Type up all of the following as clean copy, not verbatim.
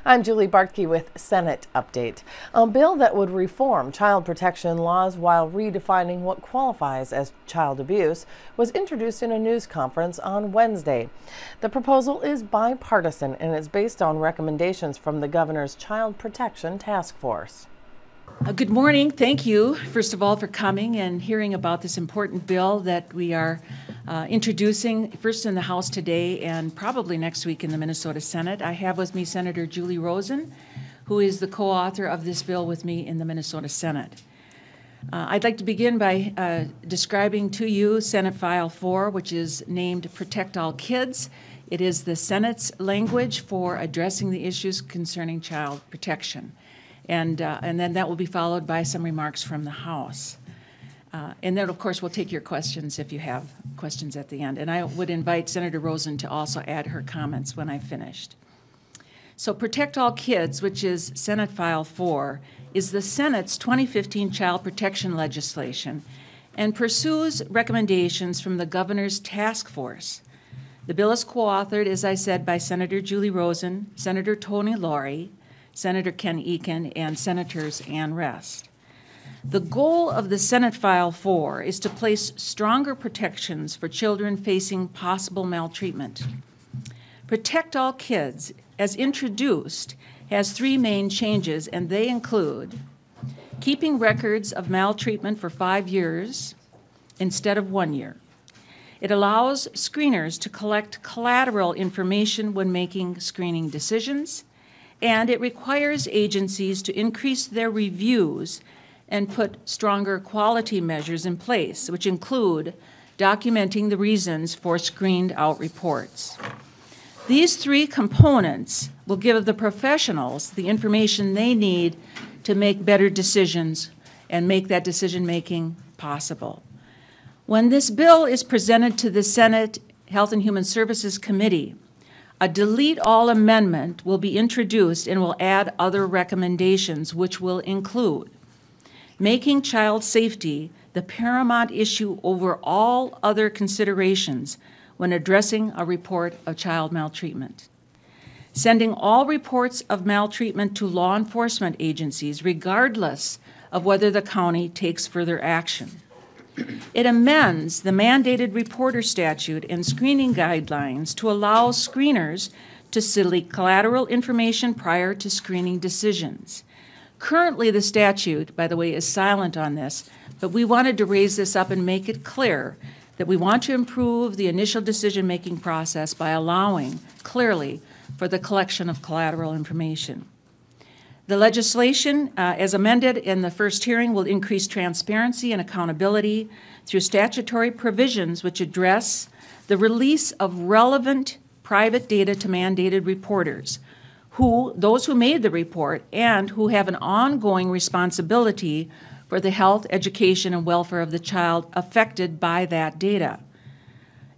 I'm Julie Bartke with Senate Update. A bill that would reform child protection laws while redefining what qualifies as child abuse was introduced in a news conference on Wednesday. The proposal is bipartisan and is based on recommendations from the governor's Child Protection Task Force. Good morning. Thank you, first of all, for coming and hearing about this important bill that we are introducing first in the House today and probably next week in the Minnesota Senate. I have with me Senator Julie Rosen, who is the co-author of this bill with me in the Minnesota Senate. I'd like to begin by describing to you Senate File 4, which is named Protect All Kids. It is the Senate's language for addressing the issues concerning child protection. And then that will be followed by some remarks from the House. And then, of course, we'll take your questions if you have questions at the end. And I would invite Senator Rosen to also add her comments when I've finished. So Protect All Kids, which is Senate File 4, is the Senate's 2015 child protection legislation and pursues recommendations from the governor's task force. The bill is co-authored, as I said, by Senator Julie Rosen, Senator Tony Laurie, Senator Ken Eakin, and Senators Ann Rest. The goal of the Senate File 4 is to place stronger protections for children facing possible maltreatment. Protect All Kids, as introduced, has three main changes, and they include keeping records of maltreatment for 5 years instead of 1 year. It allows screeners to collect collateral information when making screening decisions, and it requires agencies to increase their reviews and put stronger quality measures in place, which include documenting the reasons for screened-out reports. These three components will give the professionals the information they need to make better decisions and make that decision-making possible. When this bill is presented to the Senate Health and Human Services Committee, a delete all amendment will be introduced and will add other recommendations, which will include making child safety the paramount issue over all other considerations when addressing a report of child maltreatment, sending all reports of maltreatment to law enforcement agencies regardless of whether the county takes further action. It amends the mandated reporter statute and screening guidelines to allow screeners to select collateral information prior to screening decisions. Currently, the statute, by the way, is silent on this, but we wanted to raise this up and make it clear that we want to improve the initial decision-making process by allowing, clearly, for the collection of collateral information. The legislation, as amended in the first hearing, will increase transparency and accountability through statutory provisions which address the release of relevant private data to mandated reporters, those who made the report and who have an ongoing responsibility for the health, education, and welfare of the child affected by that data,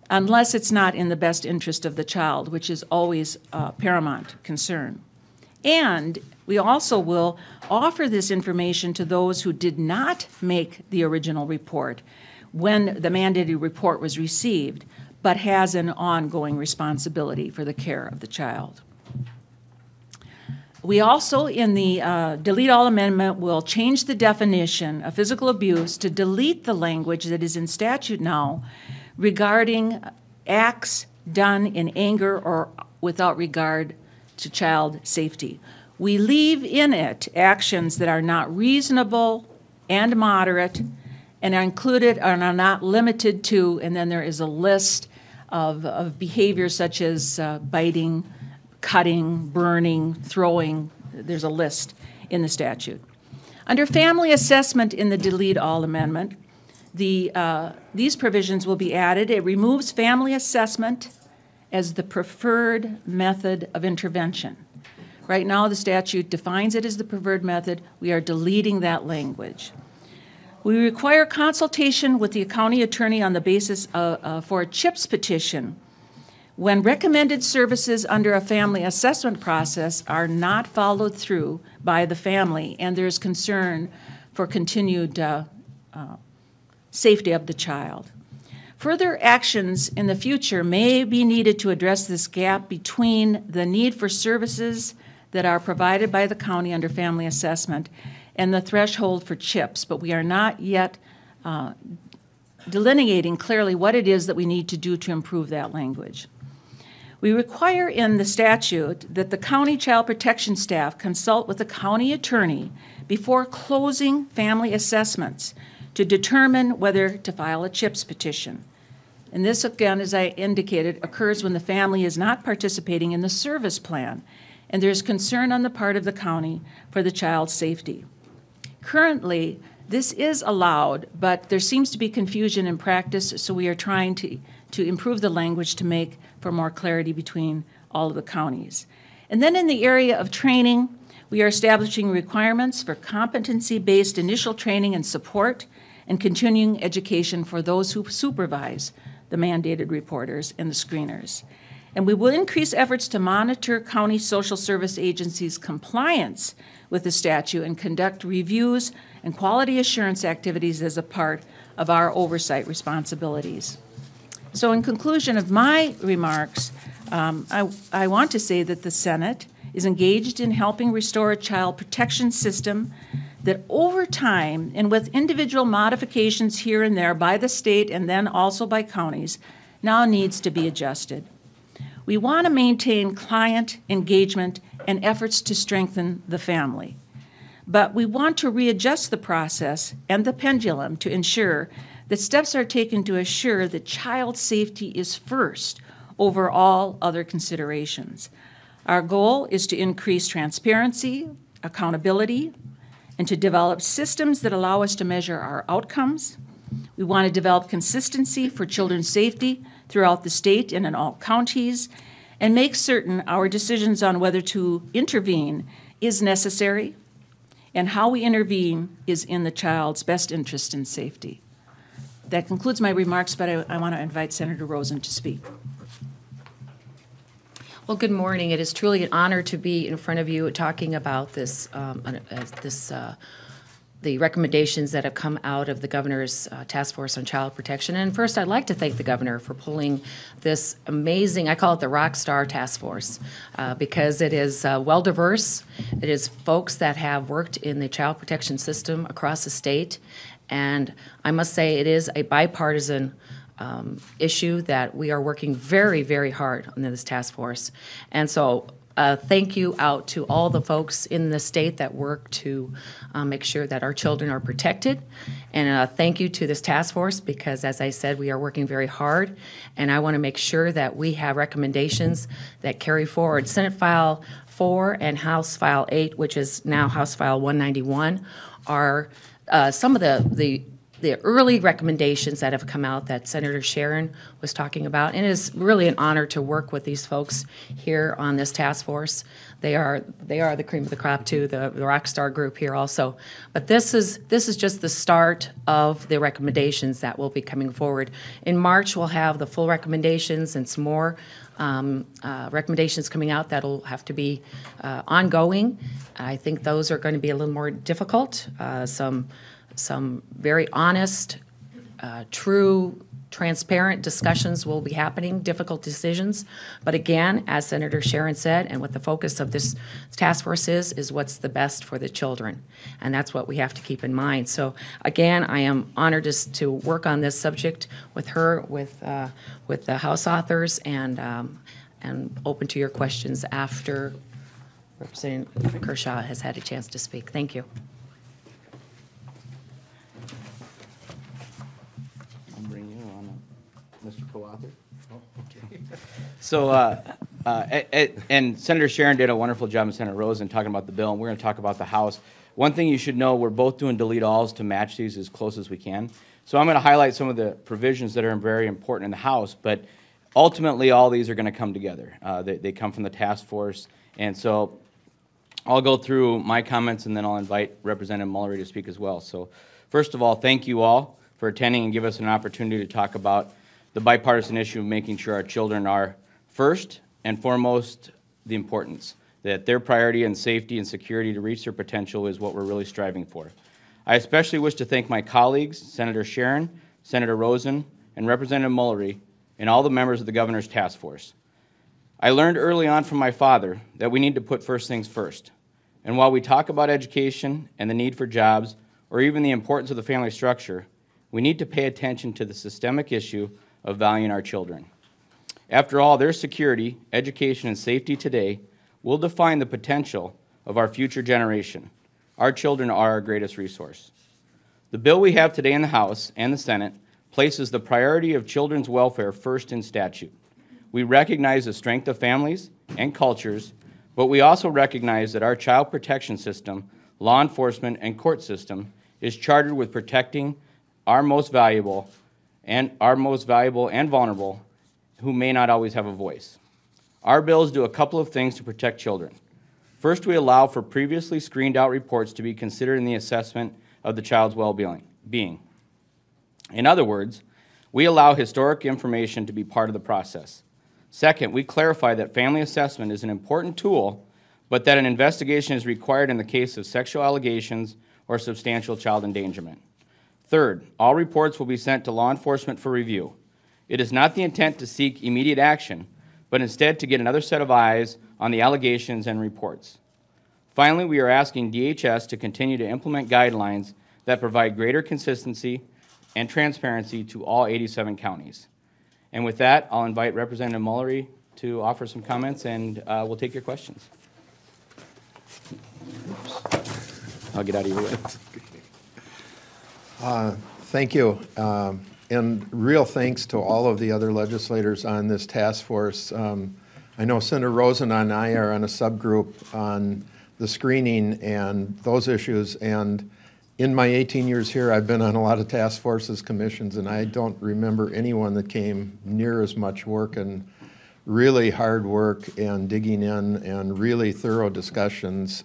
unless it's not in the best interest of the child, which is always a paramount concern. And we also will offer this information to those who did not make the original report when the mandated report was received, but has an ongoing responsibility for the care of the child. We also, in the delete all amendment, will change the definition of physical abuse to delete the language that is in statute now regarding acts done in anger or without regard to child safety. We leave in it actions that are not reasonable and moderate and are included and are not limited to, and then there is a list of behaviors such as biting, cutting, burning, throwing. There's a list in the statute. Under family assessment in the delete all amendment, these provisions will be added. It removes family assessment as the preferred method of intervention. Right now, the statute defines it as the preferred method. We are deleting that language. We require consultation with the county attorney on the basis for a CHIPS petition when recommended services under a family assessment process are not followed through by the family and there's concern for continued safety of the child. Further actions in the future may be needed to address this gap between the need for services that are provided by the county under family assessment and the threshold for CHIPS, but we are not yet delineating clearly what it is that we need to do to improve that language. We require in the statute that the county child protection staff consult with the county attorney before closing family assessments to determine whether to file a CHIPS petition. And this, again, as I indicated, occurs when the family is not participating in the service plan and there's concern on the part of the county for the child's safety. Currently, this is allowed, but there seems to be confusion in practice, so we are trying to improve the language to make for more clarity between all of the counties. And then in the area of training, we are establishing requirements for competency-based initial training and support and continuing education for those who supervise the mandated reporters and the screeners. And we will increase efforts to monitor county social service agencies' compliance with the statute and conduct reviews and quality assurance activities as a part of our oversight responsibilities. So in conclusion of my remarks, I want to say that the Senate is engaged in helping restore a child protection system that over time and with individual modifications here and there by the state and then also by counties now needs to be adjusted. We want to maintain client engagement and efforts to strengthen the family. But we want to readjust the process and the pendulum to ensure that steps are taken to assure that child safety is first over all other considerations. Our goal is to increase transparency, accountability, and to develop systems that allow us to measure our outcomes. We want to develop consistency for children's safety throughout the state and in all counties, and make certain our decisions on whether to intervene is necessary and how we intervene is in the child's best interest and safety. That concludes my remarks, but I want to invite Senator Rosen to speak. Well, good morning. It is truly an honor to be in front of you talking about this, the recommendations that have come out of the Governor's Task Force on Child Protection. And first, I'd like to thank the Governor for pulling this amazing, I call it the rock star task force, because it is well diverse. It is folks that have worked in the child protection system across the state. And I must say it is a bipartisan issue that we are working very, very hard on this task force. And so thank you out to all the folks in the state that work to make sure that our children are protected. And thank you to this task force because, as I said, we are working very hard. And I want to make sure that we have recommendations that carry forward. Senate File 4 and House File 8, which is now House File 191, are some of the early recommendations that have come out that Senator Sheran was talking about. And it is really an honor to work with these folks here on this task force. They are the cream of the crop too, the rock star group here also. But this is just the start of the recommendations that will be coming forward. In March, we'll have the full recommendations and some more recommendations coming out that'll have to be ongoing. I think those are going to be a little more difficult. Some very honest, true, transparent discussions will be happening, difficult decisions. But again, as Senator Sheran said, and what the focus of this task force is what's the best for the children. And that's what we have to keep in mind. So again, I am honored to work on this subject with her, with the House authors, and open to your questions after Representative Kershaw has had a chance to speak. Thank you. Mr. Co-author. Oh, okay. So, and Senator Sheran did a wonderful job, and Senator Rosen, talking about the bill, and we're going to talk about the House. One thing you should know, we're both doing delete alls to match these as close as we can. So I'm going to highlight some of the provisions that are very important in the House, but ultimately all these are going to come together. They come from the task force, and so I'll go through my comments, and then I'll invite Representative Mullery to speak as well. So first of all, thank you all for attending and give us an opportunity to talk about the bipartisan issue of making sure our children are first and foremost the importance, that their priority and safety and security to reach their potential is what we're really striving for. I especially wish to thank my colleagues, Senator Sheran, Senator Rosen, and Representative Mullery, and all the members of the Governor's Task Force. I learned early on from my father that we need to put first things first. And while we talk about education and the need for jobs, or even the importance of the family structure, we need to pay attention to the systemic issue of valuing our children. After all, their security, education, and safety today will define the potential of our future generation. Our children are our greatest resource. The bill we have today in the House and the Senate places the priority of children's welfare first in statute. We recognize the strength of families and cultures, but we also recognize that our child protection system, law enforcement, and court system is chartered with protecting our most valuable and vulnerable who may not always have a voice. Our bills do a couple of things to protect children. First, we allow for previously screened out reports to be considered in the assessment of the child's well-being. In other words, we allow historic information to be part of the process. Second, we clarify that family assessment is an important tool, but that an investigation is required in the case of sexual allegations or substantial child endangerment. Third, all reports will be sent to law enforcement for review. It is not the intent to seek immediate action, but instead to get another set of eyes on the allegations and reports. Finally, we are asking DHS to continue to implement guidelines that provide greater consistency and transparency to all 87 counties. And with that, I'll invite Representative Mullery to offer some comments, and we'll take your questions. I'll get out of your way. Thank you. And real thanks to all of the other legislators on this task force. I know Senator Rosen and I are on a subgroup on the screening and those issues. And in my 18 years here, I've been on a lot of task forces, commissions, and I don't remember anyone that came near as much work and really hard work and digging in and really thorough discussions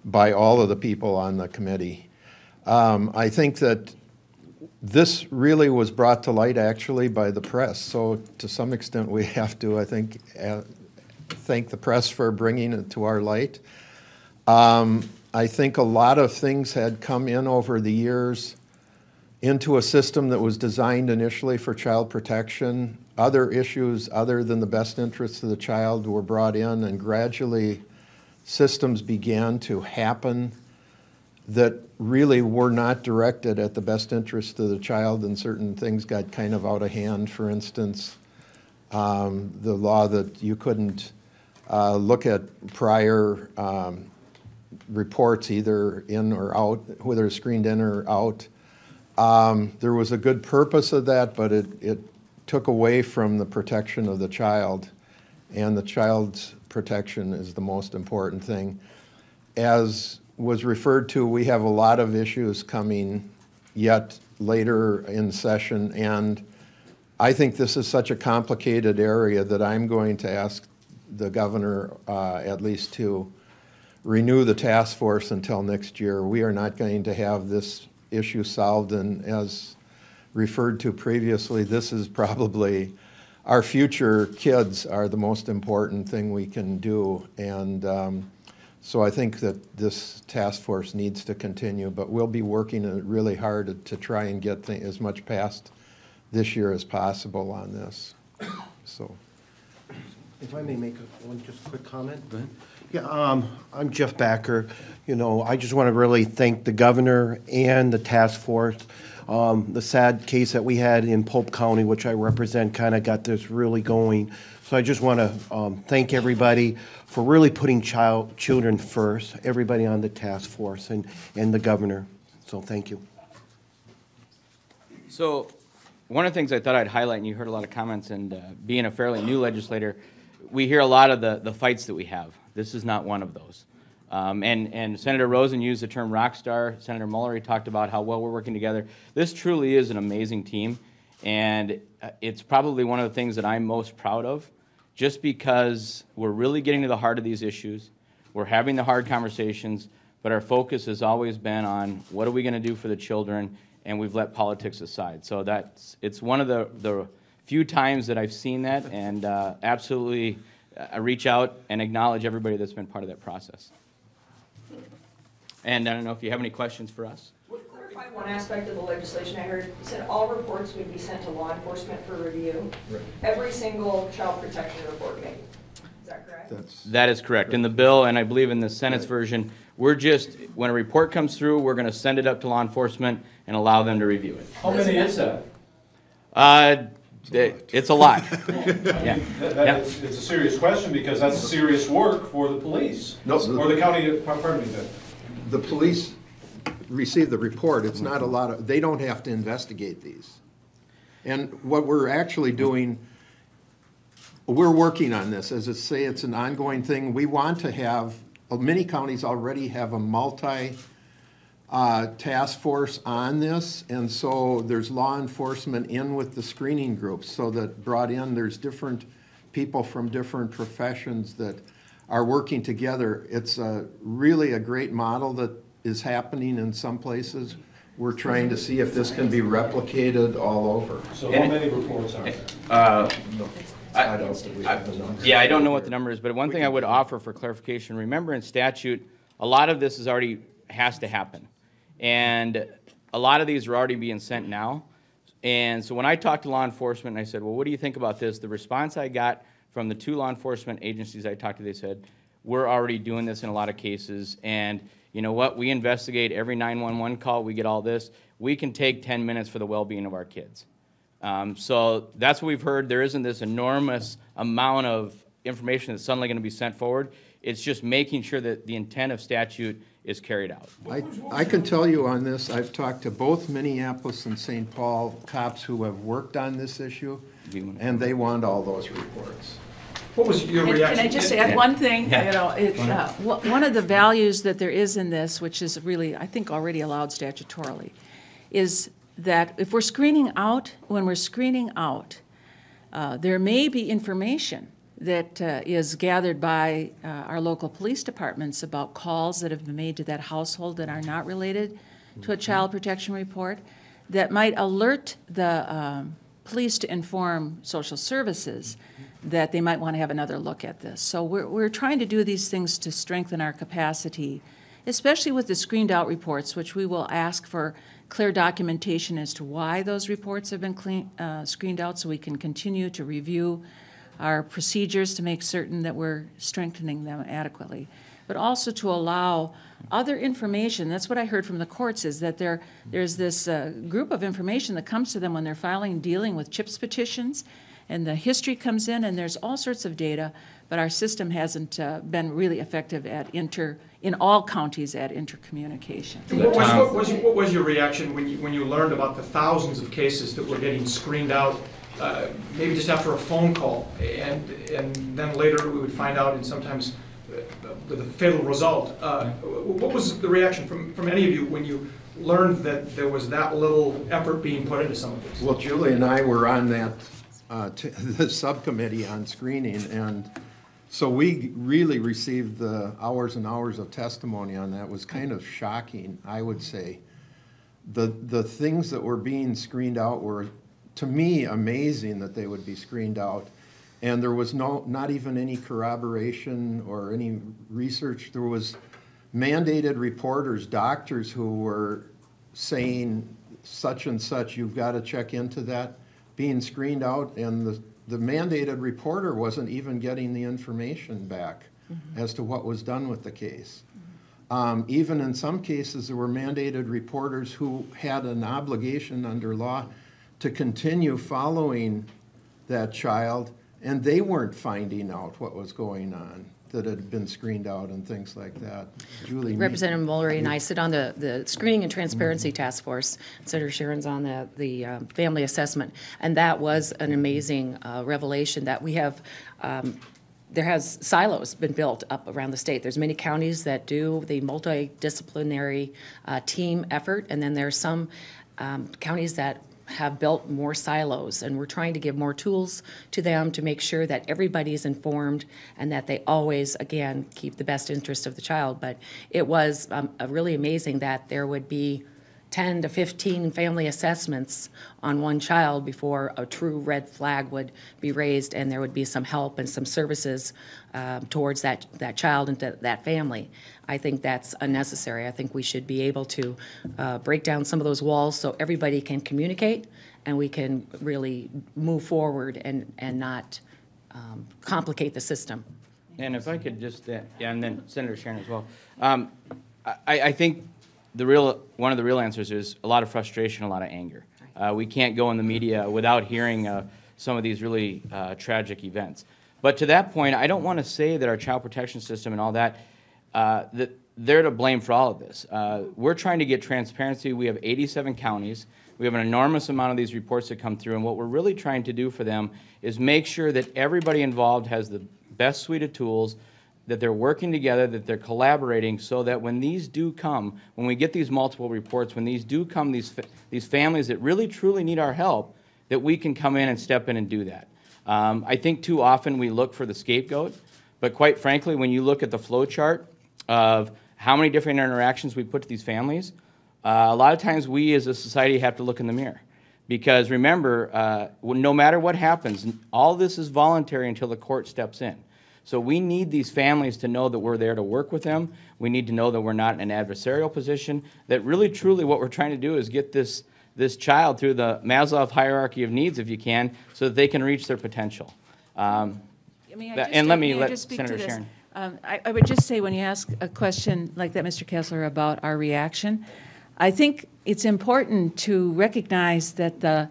by all of the people on the committee. I think that this really was brought to light actually by the press. So to some extent we have to, I think, thank the press for bringing it to our light. I think a lot of things had come in over the years into a system that was designed initially for child protection. Other issues other than the best interests of the child were brought in, and gradually systems began to happen that really were not directed at the best interest of the child, and certain things got kind of out of hand. For instance, the law that you couldn't look at prior reports either in or out, whether screened in or out. There was a good purpose of that, but it took away from the protection of the child, and the child's protection is the most important thing. As was referred to, we have a lot of issues coming yet later in session, and I think this is such a complicated area that I'm going to ask the governor at least to renew the task force until next year. We are not going to have this issue solved, and as referred to previously, this is probably our future kids are the most important thing we can do, and so I think that this task force needs to continue, but we'll be working really hard to try and get as much passed this year as possible on this. So, if I may make one just quick comment. Go ahead. Yeah, I'm Jeff Backer. You know, I just want to really thank the governor and the task force. The sad case that we had in Polk County, which I represent, kind of got this really going. So I just want to thank everybody for really putting children first, everybody on the task force and the governor. So thank you. So one of the things I thought I'd highlight, and you heard a lot of comments, and being a fairly new legislator, we hear a lot of the fights that we have. This is not one of those. And Senator Rosen used the term rock star. Senator Mullery talked about how well we're working together. This truly is an amazing team, and it's probably one of the things that I'm most proud of, just because we're really getting to the heart of these issues. We're having the hard conversations, but our focus has always been on what are we going to do for the children, and we've let politics aside. So it's one of the few times that I've seen that, and absolutely I reach out and acknowledge everybody that's been part of that process. And I don't know if you have any questions for us. What clarify one aspect of the legislation I heard. You said all reports would be sent to law enforcement for review. Right. Every single child protection report made. Is that correct? That is correct. In the bill, and I believe in the Senate's version, we're just, when a report comes through, we're going to send it up to law enforcement and allow them to review it. How many is that? It's a lot. Yeah. It's a serious question because that's serious work for the police. No, or the county, pardon me. The police receive the report. It's not a lot of, they don't have to investigate these. And what we're actually doing, we're working on this. As I say, it's an ongoing thing. We want to have, many counties already have a task force on this, and so there's law enforcement in with the screening groups, so that brought in, there's different people from different professions that are working together. It's really a great model that is happening in some places. We're trying to see if this can be replicated all over. So how many reports are there? I don't know what the number is, but one thing I would offer for clarification, remember in statute, a lot of this is already has to happen. And a lot of these are already being sent now. And so when I talked to law enforcement and I said, well, what do you think about this? The response I got from the 2 law enforcement agencies I talked to, they said, we're already doing this in a lot of cases. And you know what? We investigate every 911 call. We get all this. We can take 10 minutes for the well-being of our kids. So that's what we've heard. There isn't this enormous amount of information that's suddenly going to be sent forward. It's just making sure that the intent of statute is carried out. I can tell you on this, I've talked to both Minneapolis and St. Paul cops who have worked on this issue, and they want all those reports. What was your reaction? Can I just add one thing? You know, one of the values that there is in this, which is really, I think, already allowed statutorily, is that if we're screening out, when we're screening out, there may be information that is gathered by our local police departments about calls that have been made to that household that are not related to a child protection report that might alert the police to inform social services that they might want to have another look at this. So we're trying to do these things to strengthen our capacity, especially with the screened out reports, which we will ask for clear documentation as to why those reports have been screened out so we can continue to review our procedures to make certain that we're strengthening them adequately, but also to allow other information. That's what I heard from the courts, is that there's this group of information that comes to them when they're dealing with CHIPS petitions, and the history comes in, and there's all sorts of data, but our system hasn't been really effective at in all counties at intercommunication. What was your reaction when you learned about the thousands of cases that were getting screened out? Maybe just after a phone call, and then later we would find out, and sometimes the fatal result. What was the reaction from any of you when you learned that there was that little effort being put into some of this? Well, Julie and I were on that the subcommittee on screening, and so we really received the hours and hours of testimony on that. It was kind of shocking, I would say. The things that were being screened out were, to me, amazing that they would be screened out. And there was not even any corroboration or any research. There was mandated reporters, doctors who were saying such and such, you've got to check into that, being screened out, and the mandated reporter wasn't even getting the information back as to what was done with the case. Even in some cases, there were mandated reporters who had an obligation under law to continue following that child, and they weren't finding out what was going on, that had been screened out and things like that. Julie? Representative Mullery and I sit on the Screening and Transparency Task Force. Senator Sheran's on the family assessment, and that was an amazing revelation that we have. There has silos been built up around the state. There's many counties that do the multidisciplinary team effort, and then there's some counties that have built more silos, and we're trying to give more tools to them to make sure that everybody is informed and that they always, again, keep the best interest of the child. But it was really amazing that there would be 10 to 15 family assessments on one child before a true red flag would be raised and there would be some help and some services towards that child and that family. I think that's unnecessary. I think we should be able to break down some of those walls so everybody can communicate and we can really move forward and not complicate the system. And if I could just, yeah, and then Senator Sheran as well. I think one of the real answers is a lot of frustration, a lot of anger. We can't go in the media without hearing some of these really tragic events. But to that point, I don't want to say that our child protection system and all that, that they're to blame for all of this. We're trying to get transparency. We have 87 counties. We have an enormous amount of these reports that come through, and what we're really trying to do for them is make sure that everybody involved has the best suite of tools, that they're working together, that they're collaborating, so that when these do come, when we get these multiple reports, when these do come, these families that really truly need our help, that we can come in and step in and do that. I think too often we look for the scapegoat, but quite frankly, when you look at the flow chart of how many different interactions we put to these families, a lot of times we as a society have to look in the mirror. Because remember, no matter what happens, all this is voluntary until the court steps in. So we need these families to know that we're there to work with them. We need to know that we're not in an adversarial position, that really truly what we're trying to do is get this child through the Maslow hierarchy of needs, if you can, so that they can reach their potential. And let me let Senator Sheran. I would just say, when you ask a question like that, Mr. Kessler, about our reaction, I think it's important to recognize that the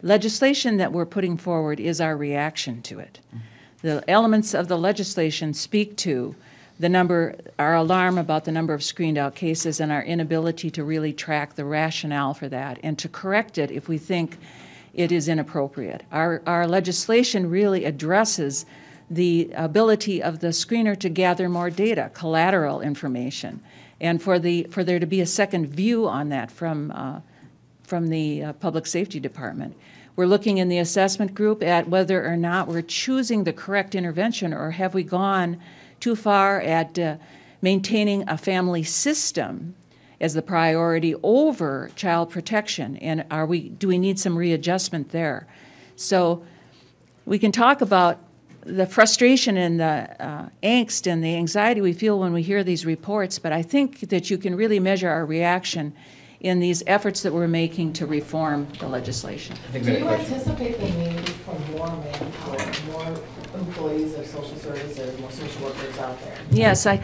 legislation that we're putting forward is our reaction to it. The elements of the legislation speak to our alarm about the number of screened out cases and our inability to really track the rationale for that and to correct it if we think it is inappropriate. Our legislation really addresses the ability of the screener to gather more data, collateral information, and for there to be a second view on that from the Public Safety Department. We're looking in the assessment group at whether or not we're choosing the correct intervention, or have we gone too far at maintaining a family system as the priority over child protection, and do we need some readjustment there? So we can talk about the frustration and the angst and the anxiety we feel when we hear these reports, but I think that you can really measure our reaction in these efforts that we're making to reform the legislation. Do you anticipate the need for more manpower, more employees of social services, more social workers out there? Yes, I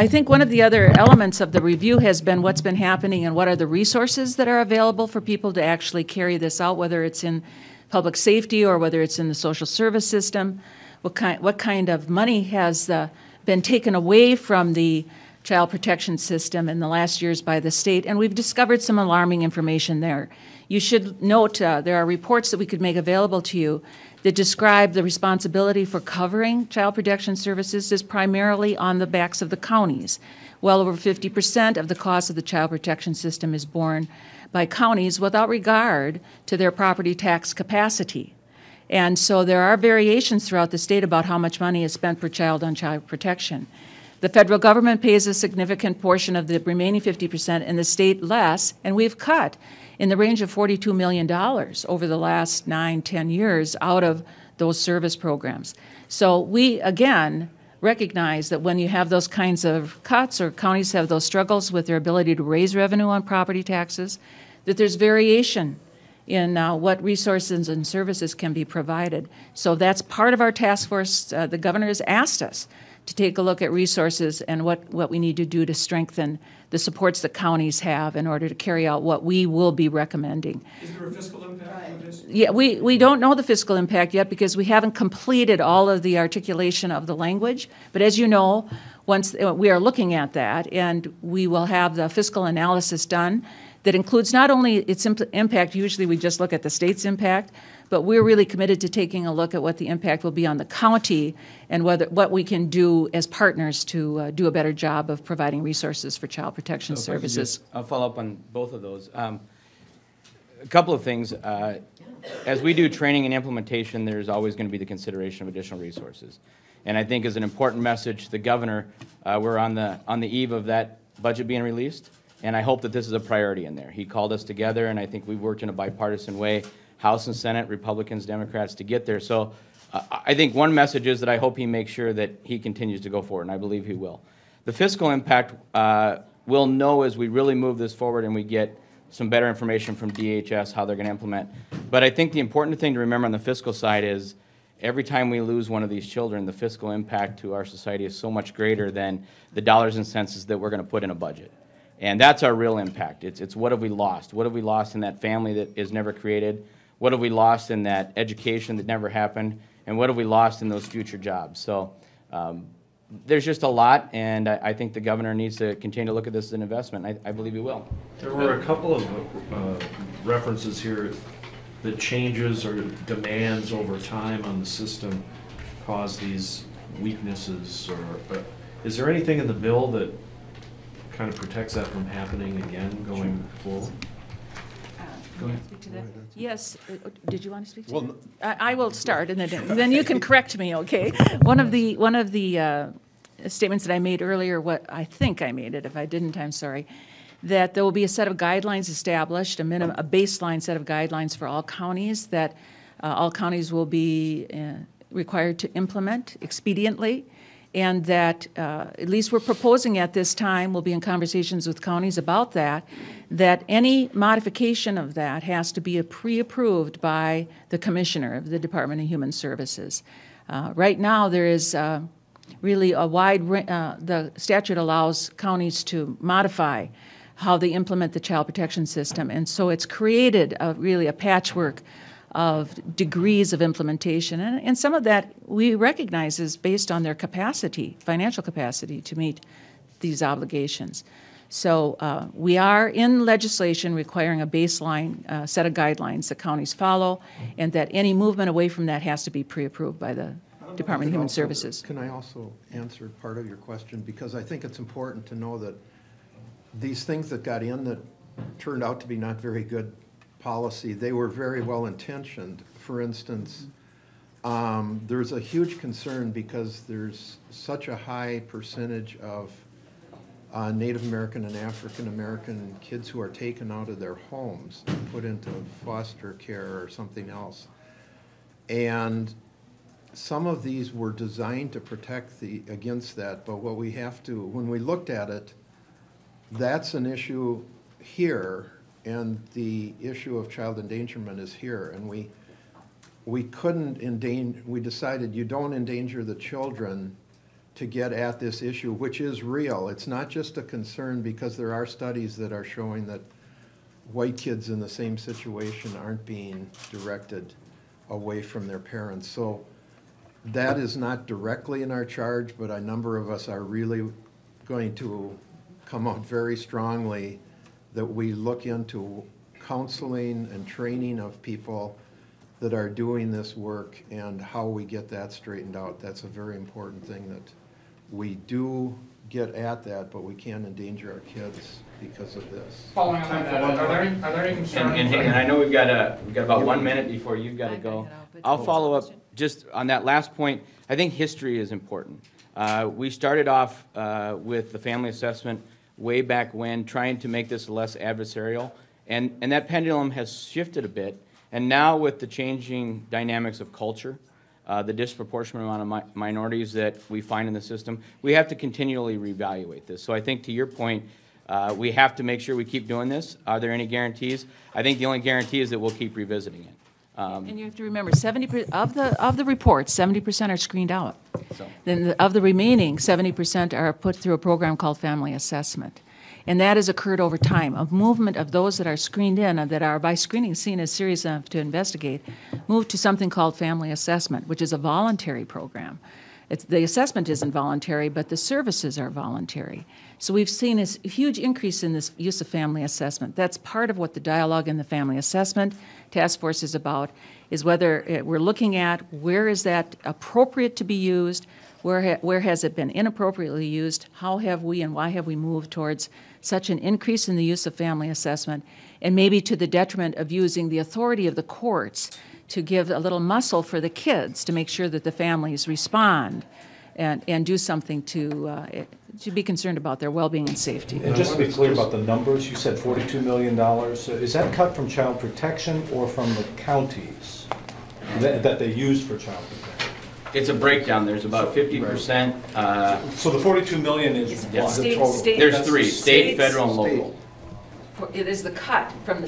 think one of the other elements of the review has been what's been happening and what are the resources that are available for people to actually carry this out, whether it's in public safety or whether it's in the social service system. What kind of money has been taken away from the child protection system in the last years by the state, and we've discovered some alarming information there. You should note there are reports that we could make available to you that describe the responsibility for covering child protection services is primarily on the backs of the counties. Well over 50% of the cost of the child protection system is borne by counties without regard to their property tax capacity. And so there are variations throughout the state about how much money is spent per child on child protection. The federal government pays a significant portion of the remaining 50% and the state less, and we've cut in the range of $42 million over the last 9-10 years out of those service programs. So we, again, recognize that when you have those kinds of cuts, or counties have those struggles with their ability to raise revenue on property taxes, that there's variation in what resources and services can be provided. So that's part of our task force. The governor has asked us to take a look at resources and what we need to do to strengthen the supports that counties have in order to carry out what we will be recommending. Is there a fiscal impact of this? Yeah, we don't know the fiscal impact yet because we haven't completed all of the articulation of the language. But as you know, once we are looking at that, and we will have the fiscal analysis done that includes not only its impact, usually we just look at the state's impact, but we're really committed to taking a look at what the impact will be on the county and what we can do as partners to do a better job of providing resources for child protection services. I'll follow up on both of those. A couple of things. As we do training and implementation, there's always going to be the consideration of additional resources. And I think as an important message to the governor, we're on the eve of that budget being released. And I hope that this is a priority in there. He called us together, and I think we worked in a bipartisan way, House and Senate, Republicans, Democrats, to get there. So I think one message is that I hope he makes sure that he continues to go forward, and I believe he will. The fiscal impact we'll know as we really move this forward and we get some better information from DHS, how they're going to implement. But I think the important thing to remember on the fiscal side is every time we lose one of these children, the fiscal impact to our society is so much greater than the dollars and cents that we're going to put in a budget. And that's our real impact. It's what have we lost? What have we lost in that family that is never created? What have we lost in that education that never happened? And what have we lost in those future jobs? So there's just a lot, and I think the governor needs to continue to look at this as an investment. I believe he will. There were a couple of references here that changes or demands over time on the system cause these weaknesses. Or is there anything in the bill that kind of protects that from happening again going forward? Go ahead. Speak to that? Yes. Did you want to speak to that? I will start, and then you can correct me, okay? One of the statements that I made earlier, what I think I made it. If I didn't, I'm sorry. That there will be a set of guidelines established, a baseline set of guidelines for all counties that all counties will be required to implement expediently, and that at least we're proposing at this time, we'll be in conversations with counties about that any modification of that has to be pre-approved by the Commissioner of the Department of Human Services. Right now, there is really a wide, the statute allows counties to modify how they implement the child protection system, and so it's created really a patchwork of degrees of implementation, and some of that we recognize is based on their capacity, financial capacity to meet these obligations. So we are in legislation requiring a baseline set of guidelines that counties follow, and that any movement away from that has to be pre-approved by the Department of Human Services. Can I also answer part of your question? Because I think it's important to know that these things that got in that turned out to be not very good policy, they were very well intentioned. For instance, there's a huge concern because there's such a high percentage of Native American and African American kids who are taken out of their homes and put into foster care or something else. And some of these were designed to protect against that, but what we have to, when we looked at it, that's an issue here, and the issue of child endangerment is here, and we couldn't we decided you don't endanger the children to get at this issue, which is real. It's not just a concern, because there are studies that are showing that white kids in the same situation aren't being directed away from their parents. So that is not directly in our charge, but a number of us are really going to come out very strongly that we look into counseling and training of people that are doing this work and how we get that straightened out. That's a very important thing, that we do get at that, but we can't endanger our kids because of this. Following on that, are there any concerns? And I know we've got about 1 minute before you've got to go. I'll follow up just on that last point. I think history is important. We started off with the family assessment way back when, trying to make this less adversarial, and that pendulum has shifted a bit. And now with the changing dynamics of culture, the disproportionate amount of minorities that we find in the system, we have to continually reevaluate this. So I think, to your point, we have to make sure we keep doing this. Are there any guarantees? I think the only guarantee is that we'll keep revisiting it. And you have to remember, 70% of the reports, 70% are screened out. So. Then of the remaining, 70% are put through a program called family assessment. And that has occurred over time. A movement of those that are screened in, and that are by screening seen as serious enough to investigate, move to something called family assessment, which is a voluntary program. The assessment isn't voluntary, but the services are voluntary. So we've seen a huge increase in this use of family assessment. That's part of what the dialogue in the family assessment task force is about, is whether we're looking at where is that appropriate to be used, where has it been inappropriately used, how have we and why have we moved towards such an increase in the use of family assessment, and maybe to the detriment of using the authority of the courts to give a little muscle for the kids to make sure that the families respond and do something to be concerned about their well-being and safety. And just to be clear about the numbers, you said $42 million. Is that cut from child protection or from the counties that they used for child protection? It's a breakdown. There's about 50%. So the $42 million is what? State- The total? state- There's That's three, the state, states. federal, and local. It is the cut from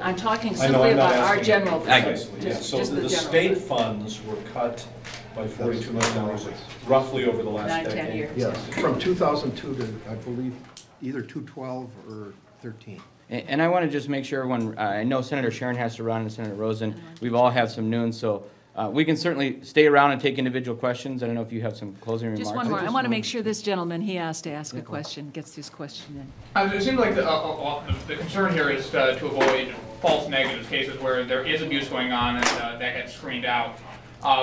I'm talking I know, simply I'm not about our asking general fund. precisely, yeah. So Just the general state fund. funds were cut by $42 million roughly over the last 9, 10 decade. years. Yes, from 2002 to, I believe, either 2012 or 13. And I want to just make sure everyone, I know Senator Sheran has to run and Senator Rosen, we've all had some noon, so we can certainly stay around and take individual questions. I don't know if you have some closing remarks. Just one more. I want to make sure this gentleman, he asked to ask a question, gets his question in. It seems like the concern here is to avoid false negatives, cases where there is abuse going on and that gets screened out,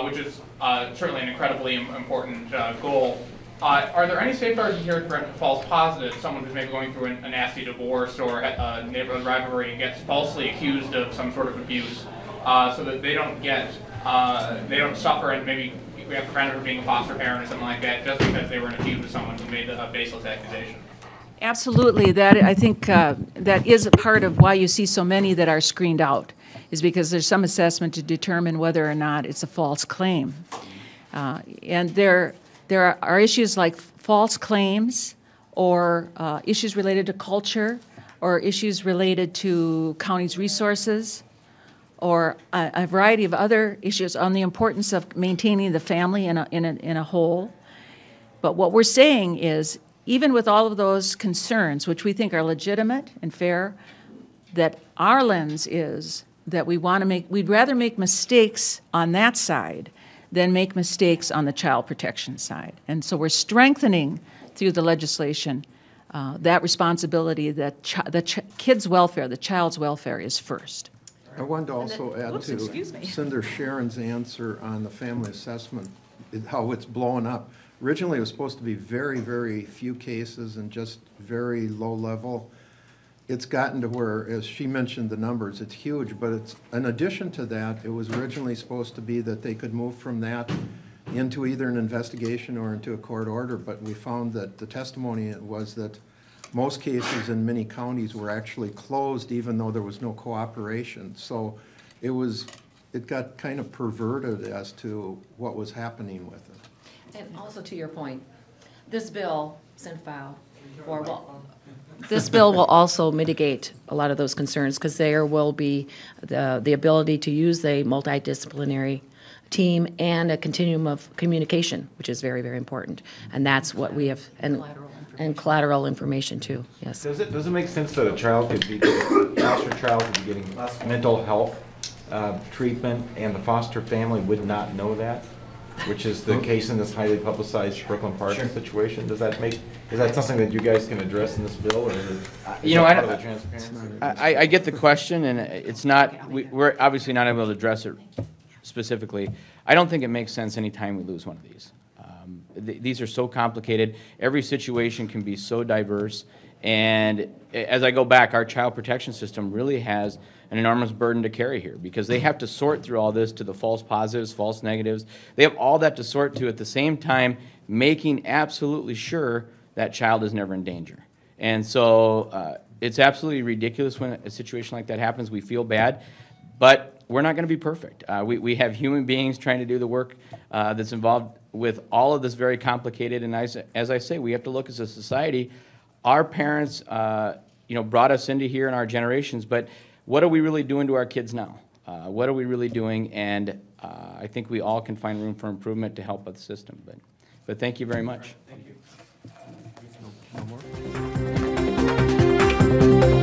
which is certainly an incredibly important goal. Are there any safeguards here to prevent false positives? Someone who's maybe going through a nasty divorce or a neighborhood rivalry and gets falsely accused of some sort of abuse, so that they don't suffer, and maybe we have prevented from being a foster parent or something like that just because they were in a feud with someone who made a baseless accusation. Absolutely. That, I think that is a part of why you see so many that are screened out, is because there's some assessment to determine whether or not it's a false claim. And there are issues like false claims, or issues related to culture, or issues related to county's resources, or a variety of other issues on the importance of maintaining the family in a whole. But what we're saying is, even with all of those concerns, which we think are legitimate and fair, that our lens is that we'd rather make mistakes on that side than make mistakes on the child protection side. And so we're strengthening through the legislation that responsibility that the kids' welfare, the child's welfare is first. I wanted to also add Oops, to excuse me. Senator Sharon's answer on the family assessment, how it's blown up. Originally, it was supposed to be very, very few cases and just very low level. It's gotten to where, as she mentioned the numbers, it's huge, but it's, in addition to that, it was originally supposed to be that they could move from that into either an investigation or into a court order, but we found that the testimony was that most cases in many counties were actually closed even though there was no cooperation. So it got kind of perverted as to what was happening with it. And also to your point, this bill, Senate file, this bill will also mitigate a lot of those concerns, because there will be the ability to use a multidisciplinary team and a continuum of communication, which is very, very important. And that's what we have, and collateral information too, yes. Does it make sense that a child could be, foster child could be getting mental health treatment and the foster family would not know that? Which is the case in this highly publicized Brooklyn Park situation. Is that something that you guys can address in this bill, or is part of the transparency? I get the question, and it's not, we're obviously not able to address it specifically. I don't think it makes sense anytime we lose one of these. These are so complicated. Every situation can be so diverse. And as I go back, our child protection system really has an enormous burden to carry here, because they have to sort through all this to the false positives, false negatives. They have all that to sort to, at the same time making absolutely sure that child is never in danger. And so it's absolutely ridiculous when a situation like that happens. We feel bad, but we're not going to be perfect. We have human beings trying to do the work that's involved with all of this very complicated. And as I say, we have to look as a society. Our parents, brought us into here in our generations, but what are we really doing to our kids now? What are we really doing? And I think we all can find room for improvement to help with the system. But thank you very much. Thank you.